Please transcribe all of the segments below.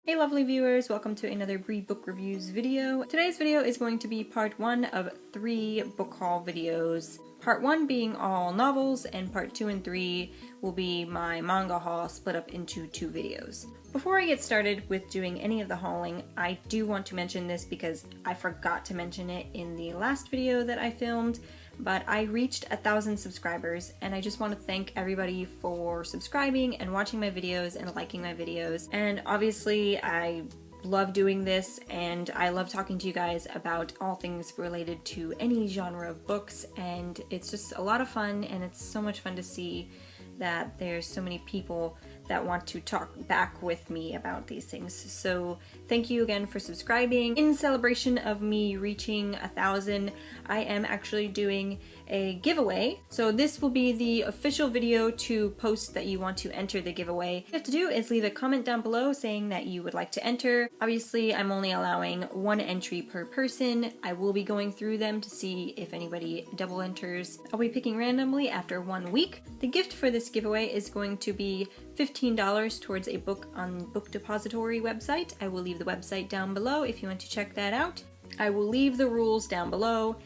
Hey lovely viewers, welcome to another Bree Book Reviews video. Today's video is going to be part 1 of 3 book haul videos. Part 1 being all novels, and part 2 and 3 will be my manga haul split up into 2 videos. Before I get started with doing any of the hauling, I do want to mention this because I forgot to mention it in the last video that I filmed, but I reached 1,000 subscribers and I just want to thank everybody for subscribing and watching my videos and liking my videos. And obviously I love doing this and I love talking to you guys about all things related to any genre of books, and it's just a lot of fun, and it's so much fun to see that there's so many people that want to talk back with me about these things. So thank you again for subscribing. In celebration of me reaching 1,000, I am actually doing a giveaway. So this will be the official video to post that you want to enter the giveaway. What you have to do is leave a comment down below saying that you would like to enter. Obviously, I'm only allowing 1 entry per person. I will be going through them to see if anybody double enters. I'll be picking randomly after 1 week. The gift for this giveaway is going to be $15 towards a book on Book Depository website. I will leave the website down below if you want to check that out. I will leave the rules down below.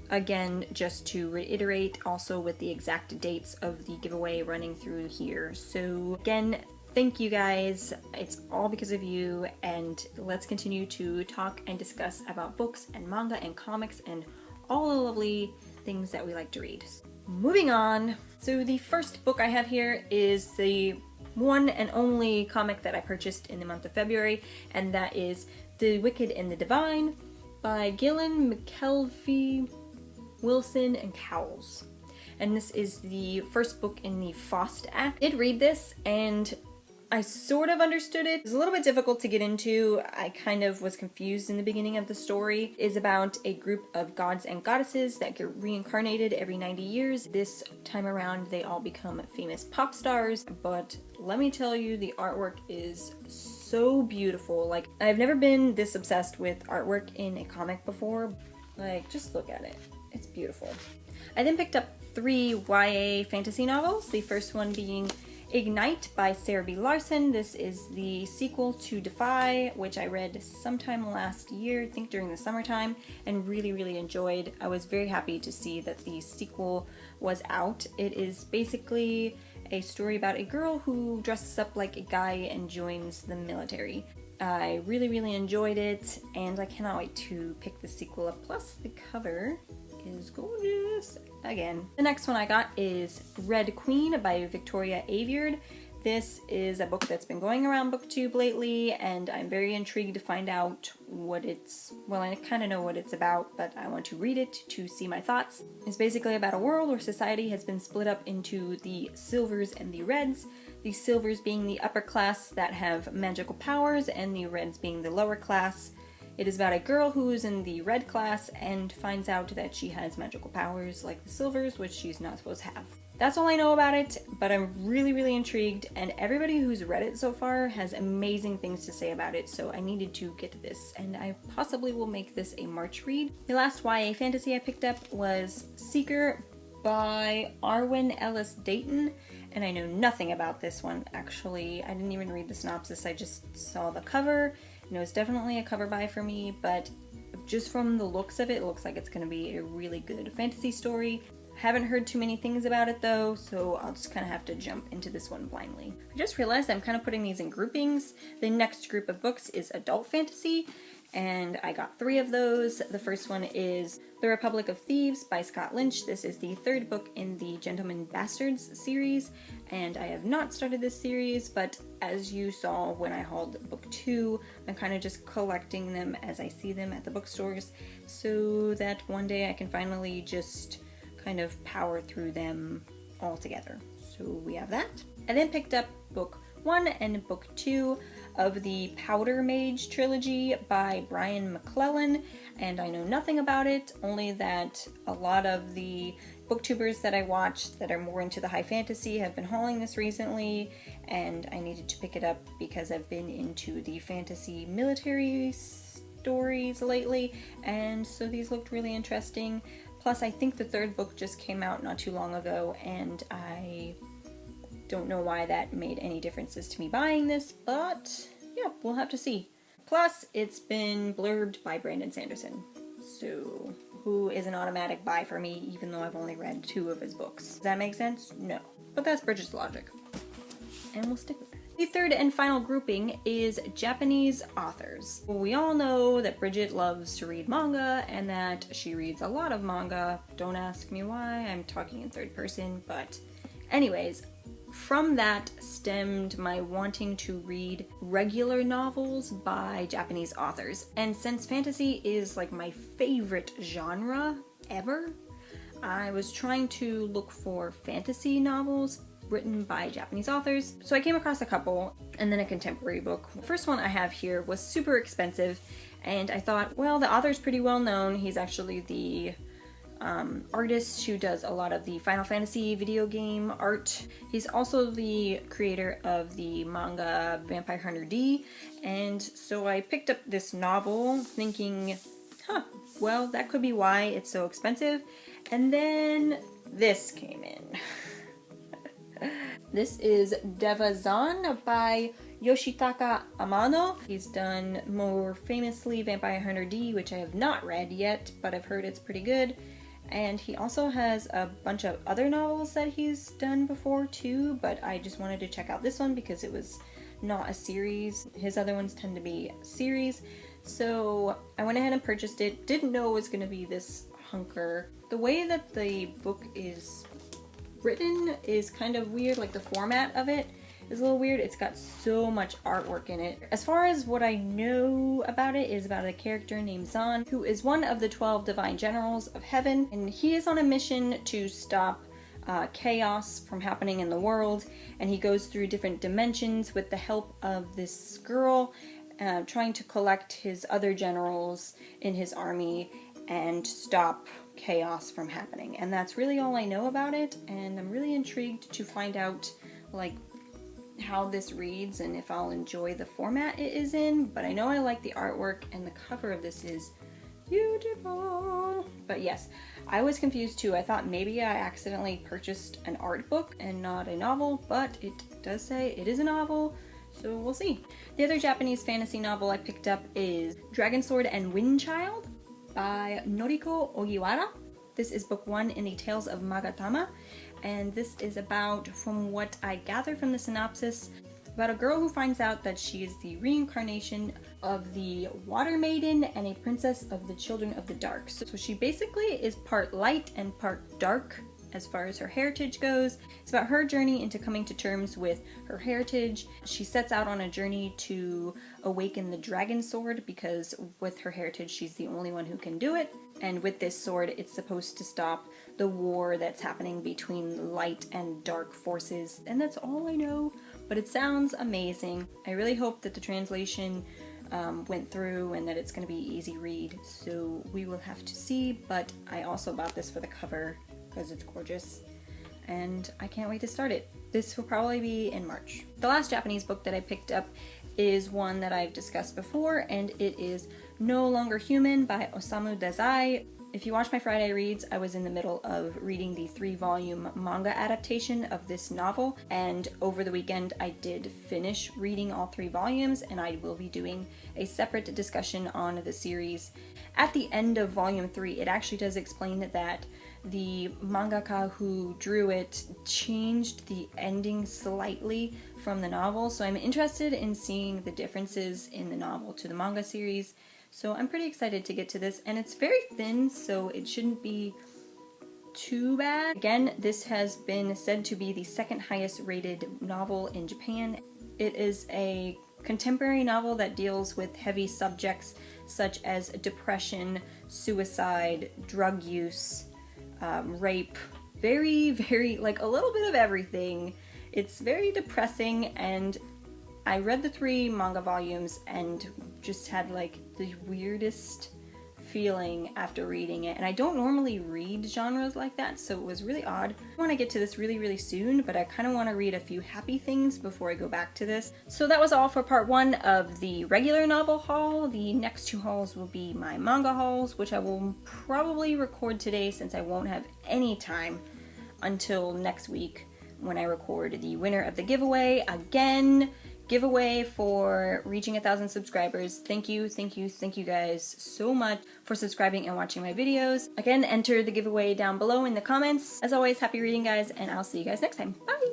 Again, just to reiterate, also with the exact dates of the giveaway running through here. So again, thank you guys. It's all because of you, and let's continue to talk and discuss about books and manga and comics and all the lovely things that we like to read. Moving on. So the first book I have here is the one and only comic that I purchased in the month of February, and that is The Wicked and the Divine by Gillen, McKelvey, Wilson, and Cowles. And this is the first book in the Faust Act. I did read this and I sort of understood it. It was a little bit difficult to get into. I kind of was confused in the beginning of the story. It is about a group of gods and goddesses that get reincarnated every 90 years. This time around they all become famous pop stars, but let me tell you, the artwork is so beautiful. Like, I've never been this obsessed with artwork in a comic before. Like, just look at it. It's beautiful. I then picked up 3 YA fantasy novels, the first one being Ignite by Sarah B. Larson. This is the sequel to Defy, which I read sometime last year, I think during the summertime, and really enjoyed. I was very happy to see that the sequel was out. It is basically a story about a girl who dresses up like a guy and joins the military. I really enjoyed it, and I cannot wait to pick the sequel up. Plus, the cover is gorgeous again. The next one I got is Red Queen by Victoria Aveyard. This is a book that's been going around BookTube lately, and I'm very intrigued to find out what it's, well, I kind of know what it's about, but I want to read it to see my thoughts. It's basically about a world where society has been split up into the Silvers and the Reds. The Silvers being the upper class that have magical powers, and the Reds being the lower class. It is about a girl who is in the red class and finds out that she has magical powers like the Silvers, which she's not supposed to have. That's all I know about it, but I'm really intrigued, and everybody who's read it so far has amazing things to say about it, so I needed to get to this, and I possibly will make this a March read. The last YA fantasy I picked up was Seeker by Arwen Ellis Dayton, and I know nothing about this one, actually. I didn't even read the synopsis, I just saw the cover. You know, it's definitely a cover buy for me, but just from the looks of it, it looks like it's going to be a really good fantasy story. Haven't heard too many things about it though, so I'll just kind of have to jump into this one blindly. I just realized I'm kind of putting these in groupings. The next group of books is adult fantasy, and I got 3 of those. The first one is The Republic of Thieves by Scott Lynch. This is the 3rd book in the Gentleman Bastards series, and I have not started this series, but as you saw when I hauled book 2, I'm kind of just collecting them as I see them at the bookstores, so that one day I can finally just kind of power through them all together. So we have that. I then picked up book 1 and book 2 of the Powder Mage trilogy by Brian McClellan, and I know nothing about it, only that a lot of the booktubers that I watch that are more into the high fantasy have been hauling this recently, and I needed to pick it up because I've been into the fantasy military stories lately, and so these looked really interesting. Plus, I think the 3rd book just came out not too long ago, and I don't know why that made any differences to me buying this, but yeah, we'll have to see. Plus, it's been blurbed by Brandon Sanderson, so who is an automatic buy for me, even though I've only read 2 of his books. Does that make sense? No. But that's Bridget's logic. And we'll stick with that. The third and final grouping is Japanese authors. Well, we all know that Bridget loves to read manga and that she reads a lot of manga. Don't ask me why, I'm talking in third person, but anyways, from that stemmed my wanting to read regular novels by Japanese authors. And since fantasy is like my favorite genre ever, I was trying to look for fantasy novels written by Japanese authors. So I came across a couple and then a contemporary book. The first one I have here was super expensive and I thought, well, the author's pretty well known. He's actually the artist who does a lot of the Final Fantasy video game art. He's also the creator of the manga Vampire Hunter D, and so I picked up this novel thinking, well, that could be why it's so expensive, and then this came in. This is Devazan by Yoshitaka Amano. He's done more famously Vampire Hunter D, which I have not read yet, but I've heard it's pretty good. And he also has a bunch of other novels that he's done before too, but I just wanted to check out this one because it was not a series. His other ones tend to be series. So I went ahead and purchased it. Didn't know it was going to be this hunker. The way that the book is written is kind of weird, like the format of it is a little weird. It's got so much artwork in it. As far as what I know about it is about a character named Zan, who is one of the 12 divine generals of heaven, and he is on a mission to stop chaos from happening in the world, and he goes through different dimensions with the help of this girl, trying to collect his other generals in his army and stop chaos from happening. And that's really all I know about it, and I'm really intrigued to find out like how this reads and if I'll enjoy the format it is in, but I know I like the artwork and the cover of this is beautiful. But yes, I was confused too. I thought maybe I accidentally purchased an art book and not a novel, but it does say it is a novel, so we'll see. The other Japanese fantasy novel I picked up is Dragon Sword and Wind Child by Noriko Ogiwara. This is book 1 in the Tales of Magatama, and this is about, from what I gather from the synopsis, about a girl who finds out that she is the reincarnation of the Water Maiden and a princess of the Children of the Dark. So she basically is part light and part dark as far as her heritage goes. It's about her journey into coming to terms with her heritage. She sets out on a journey to awaken the dragon sword because with her heritage she's the only one who can do it. And with this sword it's supposed to stop the war that's happening between light and dark forces. And that's all I know, but it sounds amazing. I really hope that the translation went through and that it's going to be easy read, so we will have to see. But I also bought this for the cover because it's gorgeous and I can't wait to start it. This will probably be in March. The last Japanese book that I picked up is one that I've discussed before, and it is No Longer Human by Osamu Dazai. If you watch my Friday reads, I was in the middle of reading the 3-volume manga adaptation of this novel, and over the weekend I did finish reading all 3 volumes, and I will be doing a separate discussion on the series. At the end of volume 3, it actually does explain that the mangaka who drew it changed the ending slightly from the novel, so I'm interested in seeing the differences in the novel to the manga series. So I'm pretty excited to get to this, and it's very thin, so it shouldn't be too bad. Again, this has been said to be the 2nd highest rated novel in Japan. It is a contemporary novel that deals with heavy subjects such as depression, suicide, drug use, rape, very, like a little bit of everything. It's very depressing, and I read the 3 manga volumes and just had like the weirdest feeling after reading it. And I don't normally read genres like that, so it was really odd. I want to get to this really soon, but I kind of want to read a few happy things before I go back to this. So that was all for part 1 of the regular novel haul. The next 2 hauls will be my manga hauls, which I will probably record today since I won't have any time until next week when I record the winner of the giveaway. Again, giveaway for reaching 1,000 subscribers. Thank you guys so much for subscribing and watching my videos. Again, enter the giveaway down below in the comments. As always, happy reading, guys, and I'll see you guys next time. Bye!